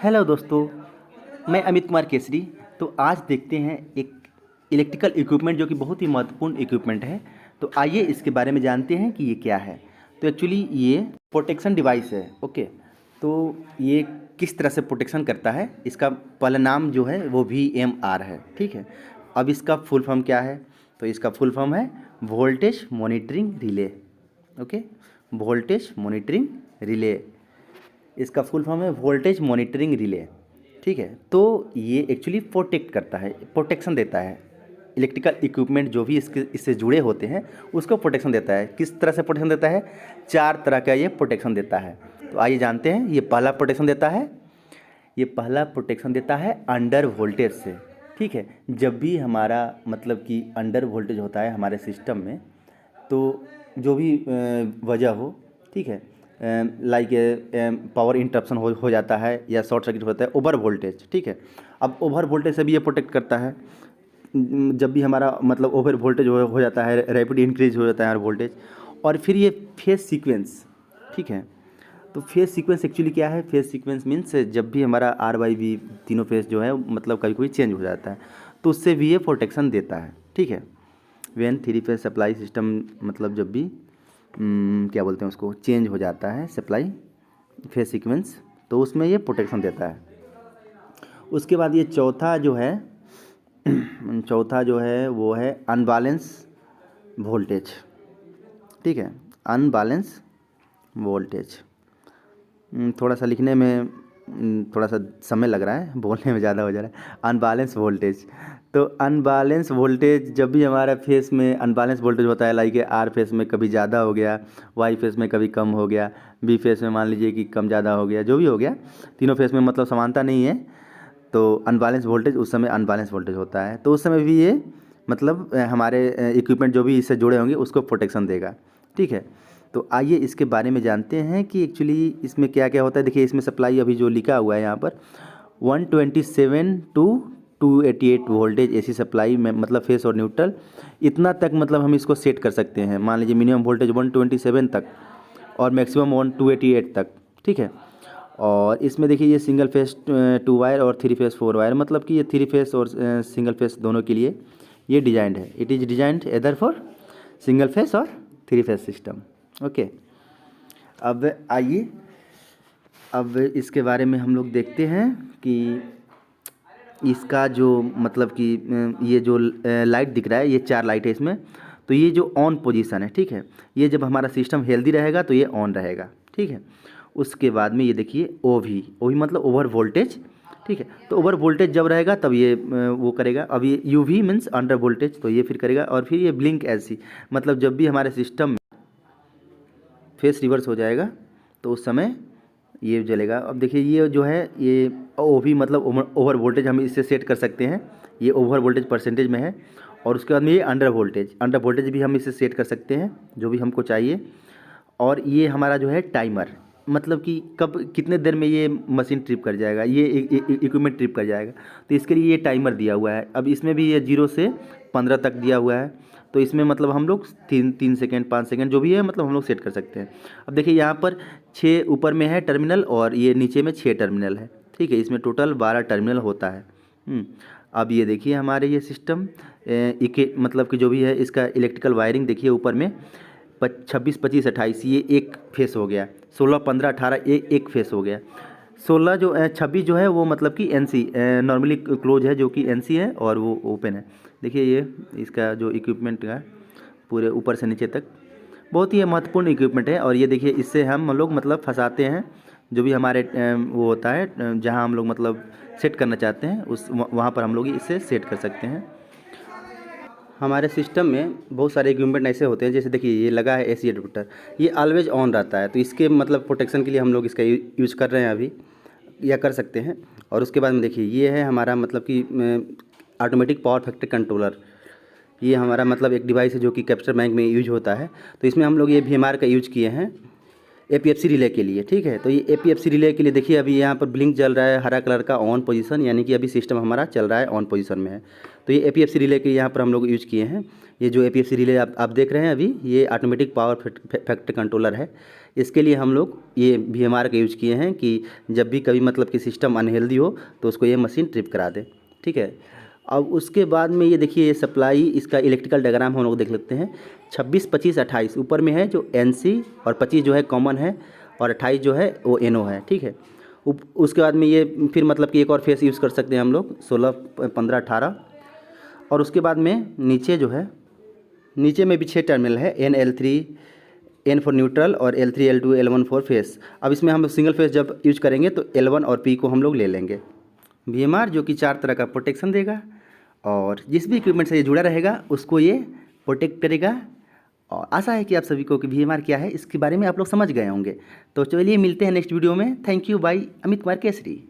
Hello दोस्तों, मैं अमित कुमार केसरी। तो आज देखते हैं एक इलेक्ट्रिकल इक्विपमेंट जो कि बहुत ही महत्वपूर्ण इक्विपमेंट है। तो आइए इसके बारे में जानते हैं कि ये क्या है। तो एक्चुअली ये प्रोटेक्शन डिवाइस है। ओके, तो ये किस तरह से प्रोटेक्शन करता है, इसका पहला नाम जो है वो VMR है। ठीक है, अब इसका फुल फॉर्म क्या है? तो इसका फुल फॉर्म है voltage monitoring relay. Okay, voltage monitoring relay, इसका फुल फॉर्म है वोल्टेज मॉनिटरिंग रिले। ठीक है, तो ये एक्चुअली प्रोटेक्ट करता है, प्रोटेक्शन देता है। इलेक्ट्रिकल इक्विपमेंट जो भी इससे जुड़े होते हैं उसको प्रोटेक्शन देता है। किस तरह से प्रोटेक्शन देता है? 4 तरह का ये प्रोटेक्शन देता है। तो आइए जानते हैं। ये पहला प्रोटेक्शन देता है, ये पहला प्रोटेक्शन देता है अंडर वोल्टेज से। ठीक है, जब भी हमारा मतलब कि अंडर वोल्टेज होता है हमारे सिस्टम में, तो जो भी वजह हो, ठीक है, लाइक पावर इंटरप्शन हो जाता है या शॉर्ट सर्किट होता है, ओवर वोल्टेज। ठीक है, अब ओवर वोल्टेज से भी ये प्रोटेक्ट करता है। जब भी हमारा मतलब ओवर वोल्टेज हो जाता है, रैपिड इंक्रीज हो जाता है वोल्टेज। और फिर ये फेज सीक्वेंस, ठीक है, तो फेज सीक्वेंस एक्चुअली क्या है? फेज सीक्वेंस मीन्स जब भी हमारा आर वाई वी तीनों फेज जो है मतलब कभी कोई चेंज हो जाता है तो उससे भी ये प्रोटेक्शन देता है। ठीक है, when three phase supply system मतलब जब भी क्या बोलते हैं उसको, चेंज हो जाता है सप्लाई फेज सीक्वेंस, तो उसमें ये प्रोटेक्शन देता है। उसके बाद ये चौथा जो है चौथा जो है वो है अनबैलेंस वोल्टेज। ठीक है, अनबैलेंस वोल्टेज। थोड़ा सा लिखने में थोड़ा सा समय लग रहा है, बोलने में ज़्यादा हो जा रहा है। अनबैलेंस वोल्टेज, तो अनबैलेंस वोल्टेज जब भी हमारा फेस में अनबैलेंस वोल्टेज होता है, लाइक आर फेस में कभी ज़्यादा हो गया, वाई फेस में कभी कम हो गया, बी फेस में मान लीजिए कि कम ज़्यादा हो गया, जो भी हो गया, तीनों फेस में मतलब समानता नहीं है, तो अनबैलेंस वोल्टेज, उस समय अनबैलेंस वोल्टेज होता है। तो उस समय भी ये मतलब हमारे इक्विपमेंट जो भी इससे जुड़े होंगे उसको प्रोटेक्शन देगा। ठीक है, तो आइए इसके बारे में जानते हैं कि एक्चुअली इसमें क्या क्या होता है। देखिए, इसमें सप्लाई अभी जो लिखा हुआ है यहाँ पर 127 टू 288 वोल्टेज एसी सप्लाई में, मतलब फेस और न्यूट्रल इतना तक मतलब हम इसको सेट कर सकते हैं। मान लीजिए मिनिमम वोल्टेज 127 तक और मैक्सिमम 288 तक। ठीक है, और इसमें देखिए ये सिंगल फेस 2 वायर और 3 फेस 4 वायर, मतलब कि ये 3 फेस और सिंगल फेस दोनों के लिए ये डिजाइंड है। It is designed either for single phase और 3 फेस सिस्टम। ओके, अब आइए अब इसके बारे में हम लोग देखते हैं कि इसका जो मतलब कि ये जो लाइट दिख रहा है, ये 4 लाइट है इसमें। तो ये जो ऑन पोजीशन है, ठीक है, ये जब हमारा सिस्टम हेल्दी रहेगा तो ये ऑन रहेगा। ठीक है, उसके बाद में ये देखिए ओवी मतलब ओवर वोल्टेज। ठीक है, तो ओवर वोल्टेज जब रहेगा तब ये वो करेगा। अब ये यूवी मीन्स अंडर वोल्टेज, तो ये फिर करेगा। और फिर ये ब्लिंक ऐसी, मतलब जब भी हमारे सिस्टम में फेस रिवर्स हो जाएगा तो उस समय ये जलेगा। अब देखिए ये जो है ये ओवी मतलब ओवर वोल्टेज हम इससे सेट कर सकते हैं, ये ओवर वोल्टेज परसेंटेज में है। और उसके बाद में ये अंडर वोल्टेज भी हम इससे सेट कर सकते हैं जो भी हमको चाहिए। और ये हमारा जो है टाइमर, मतलब कि कब कितने देर में ये मशीन ट्रिप कर जाएगा, ये इक्विपमेंट ट्रिप कर जाएगा, तो इसके लिए ये टाइमर दिया हुआ है। अब इसमें भी ये 0 से 15 तक दिया हुआ है, तो इसमें मतलब हम लोग 3 सेकेंड 5 सेकेंड जो भी है मतलब हम लोग सेट कर सकते हैं। अब देखिए यहाँ पर 6 ऊपर में है टर्मिनल और ये नीचे में 6 टर्मिनल है। ठीक है, इसमें टोटल 12 टर्मिनल होता है। अब ये देखिए हमारे ये सिस्टम मतलब कि जो भी है इसका इलेक्ट्रिकल वायरिंग देखिए, ऊपर में 26 25 28 ये एक फेस हो गया, 16 15 18 एक फेस हो गया। 16 जो 26 जो है वो मतलब कि NC नॉर्मली क्लोज है, जो कि NC है, और वो ओपन है। देखिए ये इसका जो इक्विपमेंट है पूरे ऊपर से नीचे तक बहुत ही महत्वपूर्ण इक्विपमेंट है। और ये देखिए इससे हम लोग मतलब फंसाते हैं जो भी हमारे वो होता है जहाँ हम लोग मतलब सेट करना चाहते हैं, उस वहाँ पर हम लोग इससे सेट कर सकते हैं। हमारे सिस्टम में बहुत सारे इक्विपमेंट ऐसे होते हैं, जैसे देखिए ये लगा है AC एडाप्टर, ये ऑलवेज ऑन रहता है, तो इसके मतलब प्रोटेक्शन के लिए हम लोग इसका यूज़ कर रहे हैं अभी, या कर सकते हैं। और उसके बाद में देखिए ये है हमारा मतलब कि ऑटोमेटिक पावर फैक्टर कंट्रोलर। ये हमारा मतलब एक डिवाइस है जो कि कैप्चर बैंक में यूज होता है, तो इसमें हम लोग ये VMR का यूज किए हैं। APFC रिले के लिए, ठीक है। तो ये APFC रिले के लिए देखिए अभी यहाँ पर ब्लिंक जल रहा है हरा कलर का ऑन पोजीशन, यानी कि अभी सिस्टम हमारा चल रहा है ऑन पोजीशन में है। तो ये APFC रिले के यहाँ पर हम लोग यूज किए हैं। ये जो APFC रिले आप देख रहे हैं अभी, ये ऑटोमेटिक पावर फैक्टर कंट्रोलर है। इसके लिए हम लोग ये VMR का यूज किए हैं कि जब भी कभी मतलब कि सिस्टम अनहेल्दी हो तो उसको ये मशीन ट्रिप करा दे, ठीक है। अब उसके बाद में ये देखिए ये सप्लाई, इसका इलेक्ट्रिकल डायग्राम हम लोग देख लेते हैं। 26, 25, 28 ऊपर में है जो NC, और 25 जो है कॉमन है, और 28 जो है वो NO है, ठीक है। उसके बाद में ये फिर मतलब कि एक और फेस यूज़ कर सकते हैं हम लोग 16, 15, 18। और उसके बाद में नीचे जो है, नीचे में भी 6 टर्मिनल है, N, L3, N for neutral, और L3, L2, L1 for face. अब इसमें हम सिंगल फेस जब यूज करेंगे तो L1 और P को हम लोग ले लेंगे। VMR जो कि 4 तरह का प्रोटेक्शन देगा, और जिस भी इक्विपमेंट से ये जुड़ा रहेगा उसको ये प्रोटेक्ट करेगा। और आशा है कि आप सभी को कि VMR क्या है इसके बारे में आप लोग समझ गए होंगे। तो चलिए मिलते हैं नेक्स्ट वीडियो में। Thank you, bye. Amit Kumar Kesari.